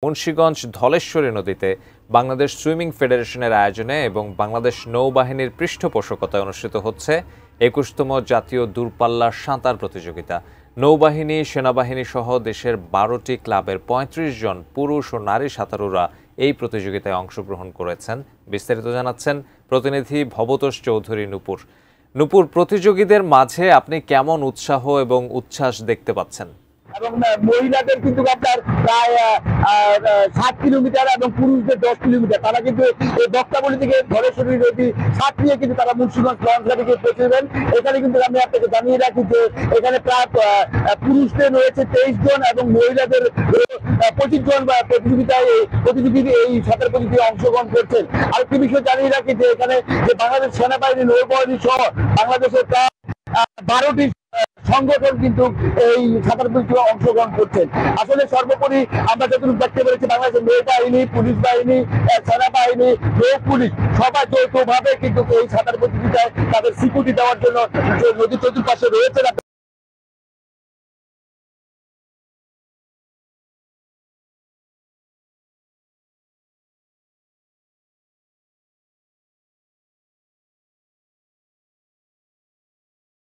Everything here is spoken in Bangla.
মুন্সিগঞ্জ ধলেশ্বরী নদীতে বাংলাদেশ সুইমিং ফেডারেশনের আয়োজনে এবং বাংলাদেশ নৌবাহিনীর পৃষ্ঠপোষকতায় অনুষ্ঠিত হচ্ছে ২১তম জাতীয় দূরপাল্লার সাঁতার প্রতিযোগিতা। নৌবাহিনী, সেনাবাহিনী সহ দেশের ১২টি ক্লাবের ৩৫ জন পুরুষ ও নারী সাঁতারুরা এই প্রতিযোগিতায় অংশগ্রহণ করেছেন। বিস্তারিত জানাচ্ছেন প্রতিনিধি ভবতোষ চৌধুরী নূপুর। নূপুর, প্রতিযোগীদের মাঝে আপনি কেমন উৎসাহ এবং উচ্ছ্বাস দেখতে পাচ্ছেন? এবং মহিলাদের কিন্তু আপনার প্রায় ৭ কিলোমিটার এবং পুরুষদের ১০ কিলোমিটার। তারা কিন্তু এই বক্তাবলী থেকে ধলেশ্বরী নদী ছাপিয়ে কিন্তু তারা মুন্সিগঞ্জ লঞ্চ ঘাটে পৌঁছবেন। এখানে কিন্তু আমি আপনাকে জানিয়ে রাখি যে এখানে প্রায় পুরুষদের রয়েছে ২৩ জন এবং মহিলাদের ২৫ জন প্রতিযোগী এই সাঁতার প্রতিযোগিতায় অংশগ্রহণ করছেন। আরেকটি বিষয় জানিয়ে রাখি যে এখানে যে বাংলাদেশ সেনাবাহিনী, নৌবাহিনী সহ বাংলাদেশের প্রায় ১২টি সংগঠন কিন্তু এই সাঁতার প্রতিযোগিতায় অংশগ্রহণ করছেন। আসলে সর্বোপরি আমরা যতটুকু দেখতে পেরেছি, বাংলাদেশের নৌবাহিনী, পুলিশ বাহিনী, সেনাবাহিনী, নৌ পুলিশ সবাই যৌথভাবে কিন্তু এই সাঁতার প্রতিযোগিতায় তাদের স্বীকৃতি দেওয়ার জন্য নদীর চতুর্পাশে রয়েছে।